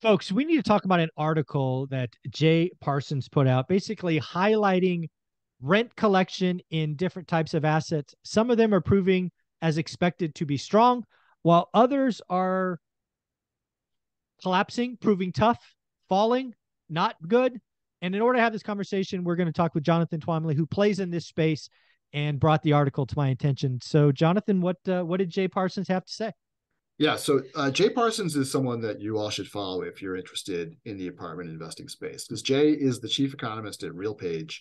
Folks, we need to talk about an article that Jay Parsons put out, basically highlighting rent collection in different types of assets. Some of them are proving as expected to be strong, while others are collapsing, proving tough, falling, not good. And in order to have this conversation, we're going to talk with Jonathan Twomley, who plays in this space and brought the article to my attention. So, Jonathan, what did Jay Parsons have to say? Yeah, so Jay Parsons is someone that you all should follow if you're interested in the apartment investing space, because Jay is the chief economist at RealPage,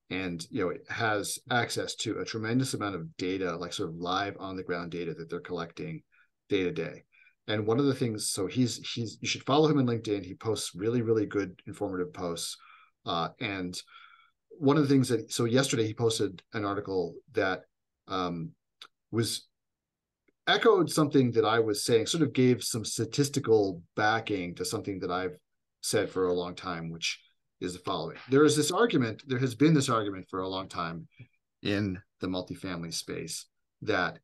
and has access to a tremendous amount of data, like sort of live on the ground data that they're collecting day to day. And one of the things, so he's you should follow him on LinkedIn. He posts really, really good informative posts. And one of the things that, so yesterday he posted an article that was echoed something that I was saying, sort of gave some statistical backing to something that I've said for a long time, which is the following. There has been this argument for a long time in the multifamily space that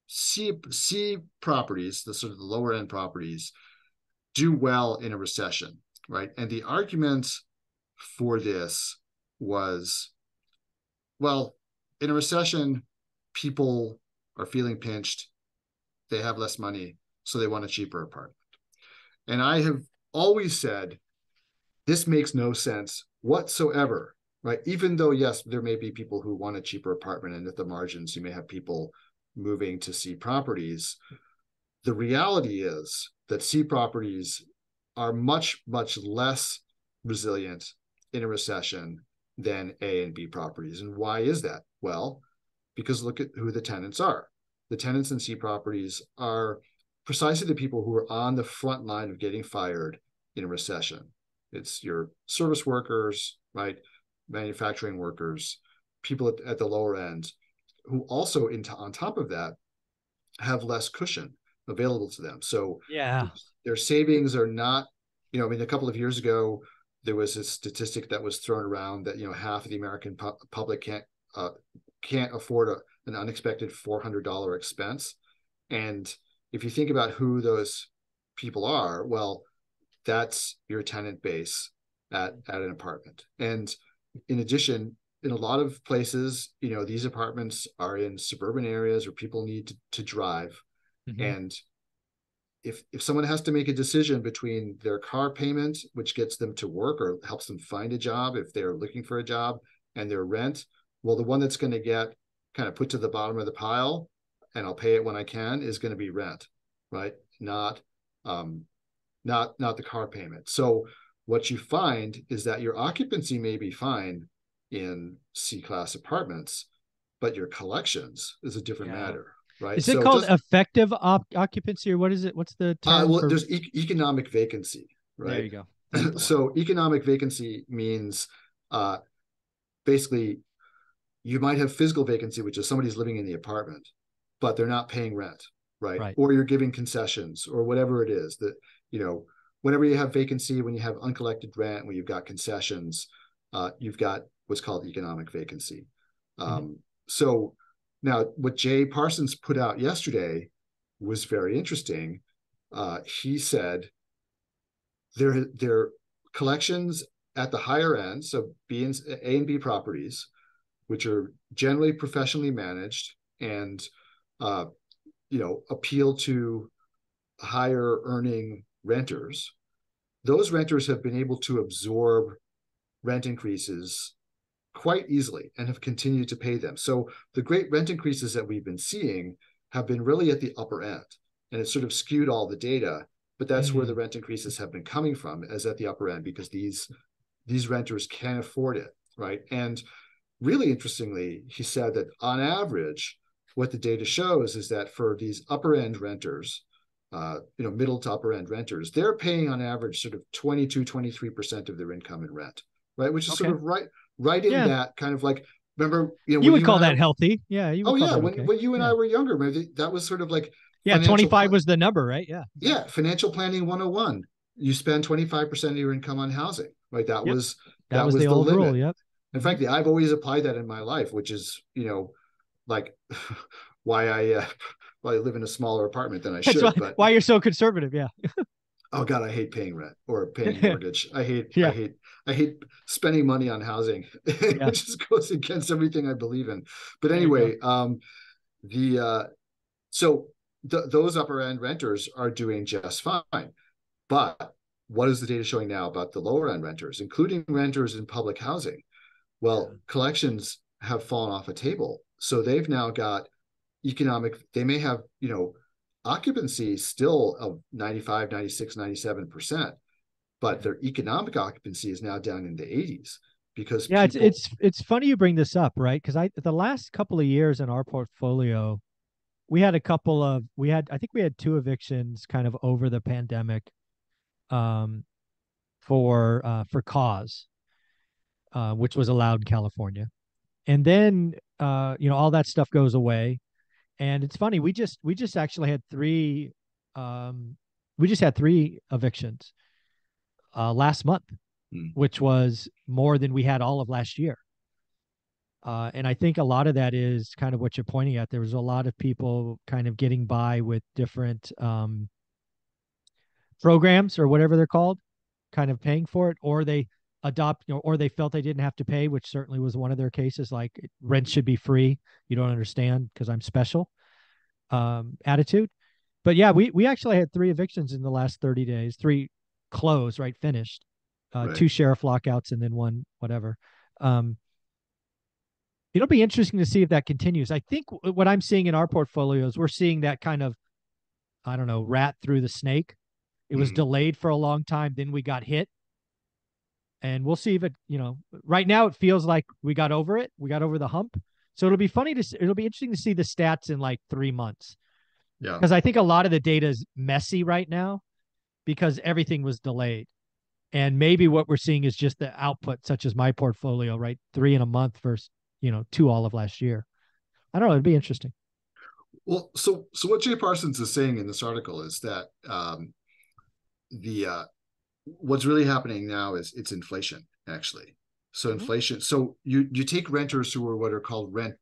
C properties, the sort of the lower end properties, do well in a recession, right? And the argument for this was, well, in a recession, people are feeling pinched, they have less money, so they want a cheaper apartment. And I have always said, this makes no sense whatsoever, right? Even though, yes, there may be people who want a cheaper apartment, and at the margins, you may have people moving to C properties. The reality is that C properties are much, much less resilient in a recession than A and B properties. And why is that? Well, because look at who the tenants are. The tenants in C properties are precisely the people who are on the front line of getting fired in a recession. It's your service workers, right? Manufacturing workers, people at the lower end, who also, on top of that, have less cushion available to them. So Yeah. their savings are not, I mean, a couple of years ago, there was a statistic that was thrown around that, half of the American public can't afford an unexpected $400 expense. And if you think about who those people are, well, that's your tenant base at an apartment. And in addition, in a lot of places, these apartments are in suburban areas where people need to drive. Mm-hmm. And if someone has to make a decision between their car payment, which gets them to work or helps them find a job if they're looking for a job, and their rent, well, the one that's going to get kind of put to the bottom of the pile, and I'll pay it when I can, is going to be rent, right? Not the car payment. So what you find is that your occupancy may be fine in C-class apartments, but your collections is a different matter, right? Is it called effective occupancy, or what is it? What's the term? Well, there's economic vacancy, right? There you go. So economic vacancy means basically you might have physical vacancy, which is somebody's living in the apartment, but they're not paying rent, right? Or you're giving concessions or whatever it is that, whenever you have vacancy, when you have uncollected rent, when you've got concessions, you've got what's called economic vacancy. So now what Jay Parsons put out yesterday was very interesting. He said their collections at the higher end, so A and B properties, which are generally professionally managed and appeal to higher earning renters, those renters have been able to absorb rent increases quite easily and have continued to pay them. So the great rent increases that we've been seeing have been really at the upper end, and it's sort of skewed all the data, but that's where the rent increases have been coming from, as at the upper end, because these renters can afford it, right? And really interestingly, he said that on average, what the data shows is that for these upper end renters, middle to upper end renters, they're paying on average sort of 22-23% of their income in rent, right? Which is sort of right in that kind of like, remember, you would call that healthy. Yeah. When you and I were younger, maybe that was sort of like, 25 was the number, right? Yeah. Yeah. Financial planning 101. You spend 25% of your income on housing, right? That was the old limit. Rule. Yep. And frankly, I've always applied that in my life, which is, like why I live in a smaller apartment than I should. Why you're so conservative. Yeah. oh God, I hate paying rent or paying a mortgage. Yeah, I hate spending money on housing. It yeah, just goes against everything I believe in. But there you go. anyway, the so those upper end renters are doing just fine. But what is the data showing now about the lower end renters, including renters in public housing? Well, Yeah. collections have fallen off a table. So they've now got they may have, occupancy still of 95, 96, 97%, but their economic occupancy is now down in the 80s because Yeah, people, it's funny you bring this up, right? Because I the last couple of years in our portfolio, we had a couple of I think we had two evictions kind of over the pandemic, um, for cause, which was allowed in California. And then all that stuff goes away. And it's funny, we just actually had um we just had three evictions last month, hmm, which was more than we had all of last year. And I think a lot of that is kind of what you're pointing at. There was a lot of people kind of getting by with different programs or whatever they're called, kind of paying for it, or they or they felt they didn't have to pay, which certainly was one of their cases. Like rent should be free. You don't understand because I'm special, attitude. But yeah, we actually had three evictions in the last 30 days, three closed, right, finished, right. two sheriff lockouts, and then one whatever. Um, it'll be interesting to see if that continues. I think what I'm seeing in our portfolios, we're seeing that kind of, I don't know, rat through the snake. It was Hmm, delayed for a long time, then we got hit, and we'll see if it, right now it feels like we got over it, we got over the hump. So it'll be interesting to see the stats in like 3 months, yeah. because I think a lot of the data is messy right now because everything was delayed. And maybe what we're seeing is just the output, such as my portfolio, right? Three in a month versus, two all of last year. I don't know. It'd be interesting. Well, so what Jay Parsons is saying in this article is that the what's really happening now is it's inflation actually. So Mhm. inflation. So you take renters who are what are called rent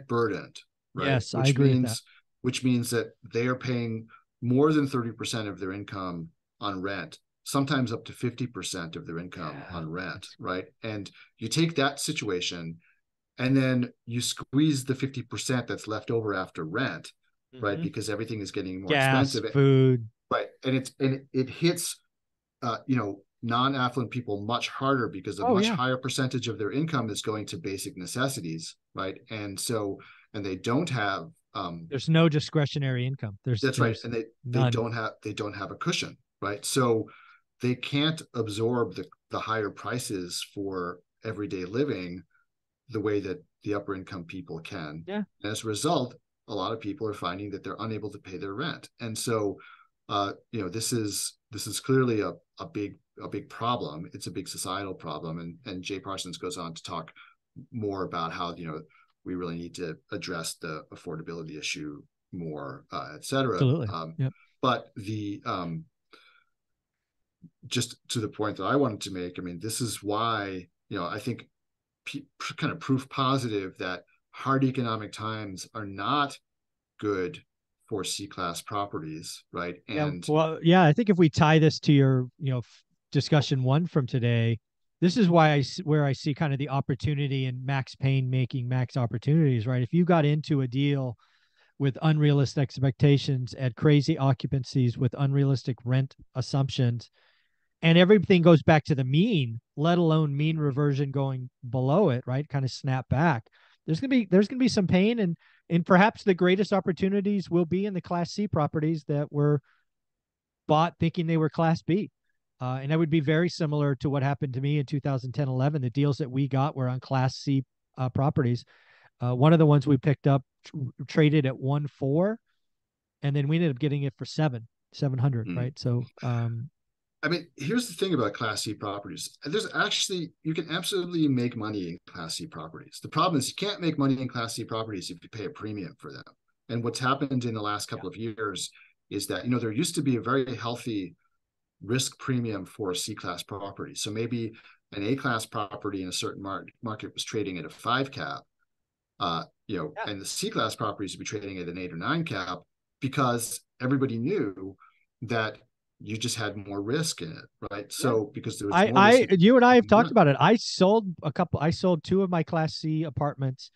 burdened, right? Yes, I agree with that. Which means that they are paying more than 30% of their income on rent, sometimes up to 50% of their income Yeah. on rent, That's, right? And you take that situation and then you squeeze the 50% that's left over after rent, right? mhm. Because everything is getting more Gas, expensive, food. right? And it hits non-affluent people much harder because a Oh, much yeah. higher percentage of their income is going to basic necessities, right? And they don't have There's no discretionary income. that's right, There's and none. they don't have a cushion, right? So they can't absorb the higher prices for everyday living the way that the upper income people can. Yeah. And as a result, a lot of people are finding that they're unable to pay their rent. And so, this is clearly a big problem. It's a big societal problem. And Jay Parsons goes on to talk more about how we really need to address the affordability issue more, et cetera. Absolutely. Yep. But the just to the point that I wanted to make, I mean, this is why I think kind of proof positive that hard economic times are not good for C-class properties, right? Yeah. And Well, yeah, I think if we tie this to your, discussion one from today, this is where I see kind of the opportunity in Max Payne making max opportunities, right? If you got into a deal with unrealistic expectations at crazy occupancies with unrealistic rent assumptions, and everything goes back to the mean, let alone mean reversion going below it, right? Kind of snap back. There's gonna be some pain, and perhaps the greatest opportunities will be in the Class C properties that were bought thinking they were Class B. And that would be very similar to what happened to me in 2010-11. The deals that we got were on Class C properties. One of the ones we picked up traded at 1.4, and then we ended up getting it for 700, mm, right? So I mean, here's the thing about Class C properties. You can absolutely make money in Class C properties. The problem is you can't make money in Class C properties if you pay a premium for them. And what's happened in the last yeah, couple of years is that, there used to be a very healthy risk premium for C-class property. So maybe an A-class property in a certain market was trading at a 5 cap, yeah, and the C-class properties would be trading at an 8 or 9 cap because everybody knew that you just had more risk in it, right? Yeah. So because there was more risk, You and I have talked rent. about it. I sold two of my Class C apartments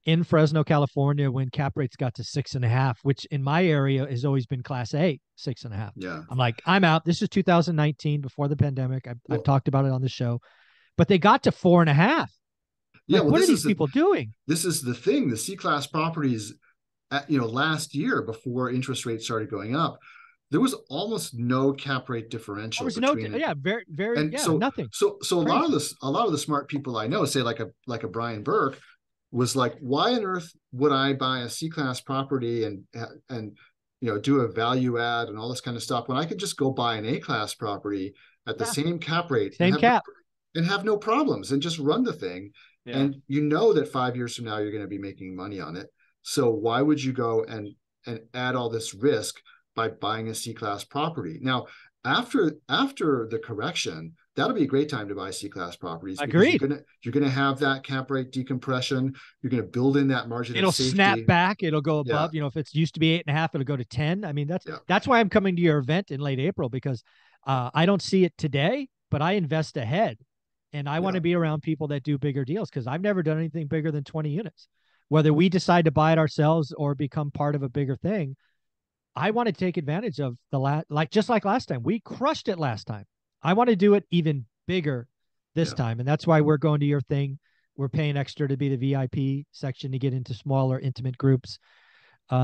in Fresno, California, when cap rates got to 6.5, which in my area has always been Class A, 6.5. Yeah. I'm like, I'm out. This is 2019, before the pandemic. I've Well, talked about it on the show, but they got to 4.5. yeah. Like, Well, what are these people doing? this is the thing. The C class properties, last year before interest rates started going up, there was almost no cap rate There differential was no, between, yeah, very, very, and yeah, nothing. so Crazy. a lot of the smart people I know, say like a Brian Burke, was like, why on earth would I buy a C class property and do a value add and all this kind of stuff when I could just go buy an A class property at the Yeah. same cap rate Same cap. and have no problems and just run the thing, Yeah. and you know that 5 years from now you're going to be making money on it. So why would you go and add all this risk by buying a C class property? Now, after the correction, that'll be a great time to buy C class properties because Agreed. you're gonna have that cap rate decompression. You're gonna build in that margin of It'll snap safety. back. It'll go Yeah, above. If it's used to be 8.5, it'll go to 10. I mean, yeah, that's why I'm coming to your event in late April, because I don't see it today, but I invest ahead, and I want yeah, to be around people that do bigger deals, because I've never done anything bigger than 20 units. Whether we decide to buy it ourselves or become part of a bigger thing, I want to take advantage of just like last time. We crushed it last time. I want to do it even bigger this yeah. time. And that's why we're going to your thing. We're paying extra to be the VIP section to get into smaller, intimate groups.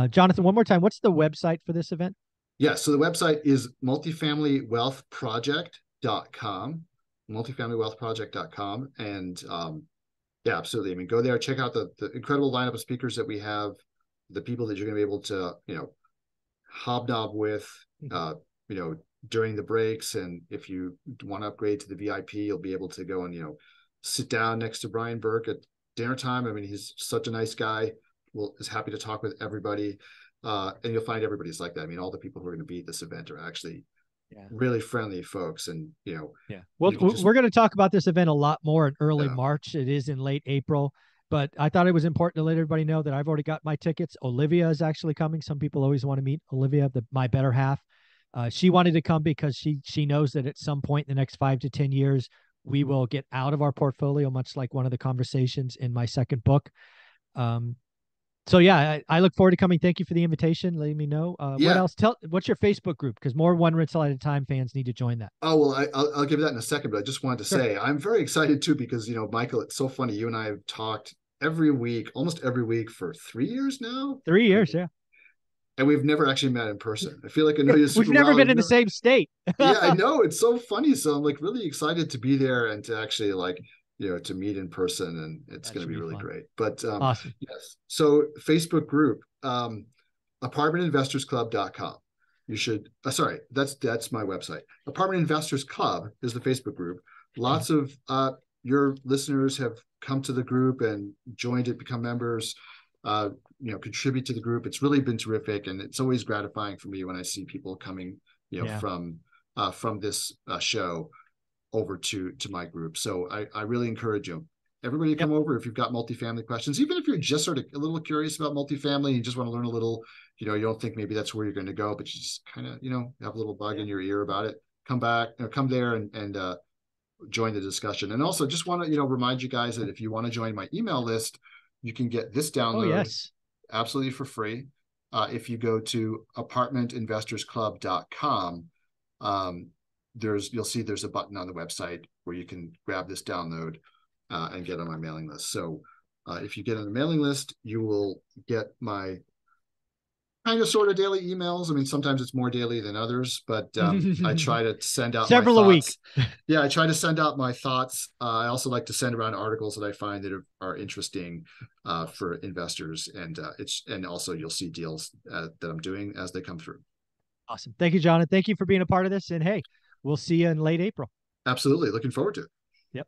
Jonathan, one more time, what's the website for this event? Yeah, so the website is multifamilywealthproject.com, multifamilywealthproject.com. And yeah, absolutely. I mean, go there, check out the incredible lineup of speakers that we have, the people that you're going to be able to, hobnob with, Mhm. uh, you know, during the breaks. And if you want to upgrade to the VIP, you'll be able to go and, sit down next to Brian Burke at dinner time. I mean, he's such a nice guy. Is happy to talk with everybody. And you'll find everybody's like that. I mean, all the people who are going to be at this event are actually Yeah. really friendly folks. And, Yeah. Well, you can just, we're going to talk about this event a lot more in early yeah, March. It is in late April, but I thought it was important to let everybody know that I've already got my tickets. Olivia is actually coming. Some people always want to meet Olivia, my better half. She wanted to come because she knows that at some point in the next 5 to 10 years, we will get out of our portfolio, much like one of the conversations in my second book. Um, so yeah, I look forward to coming. Thank you for the invitation. Letting me know. What yeah. else? What's your Facebook group? Because more One Rental at a Time fans need to join that. Oh, well, I'll give that in a second, but I just wanted to Sure. say I'm very excited too because, Michael, it's so funny. You and I have talked every week, almost every week for 3 years now. 3 years, yeah. And we've never actually met in person. I feel like I know you We've super never well. been We've in the never, same state. yeah, I know. It's so funny. So I'm like really excited to be there and to actually to meet in person. And it's That going to should be be really fun. great. But Awesome. yes. So Facebook group, apartmentinvestorsclub.com. You should, sorry, that's my website. Apartment Investors Club is the Facebook group. Okay. Lots of your listeners have come to the group and joined it, become members, contribute to the group. It's really been terrific. And it's always gratifying for me when I see people coming, Yeah. from this show over to my group. So I really encourage you, everybody to Yep. come over if you've got multifamily questions, even if you're just sort of a little curious about multifamily and you just want to learn a little, you don't think maybe that's where you're going to go, but you just kind of, have a little bug Yeah. in your ear about it. Come back, come there and join the discussion. And also just want to, remind you guys that if you want to join my email list, you can get this Oh, download yes. absolutely for free. If you go to apartmentinvestorsclub.com, um, you'll see there's a button on the website where you can grab this download and get on my mailing list. So if you get on the mailing list, you will get my kind of sort of daily emails. I mean, sometimes it's more daily than others, but I try to send out my Several a week. thoughts. Yeah, I try to send out my thoughts. I also like to send around articles that I find that are interesting for investors, and also you'll see deals that I'm doing as they come through. Awesome. Thank you, John. And thank you for being a part of this. And hey, we'll see you in late April. Absolutely, looking forward to it. Yep.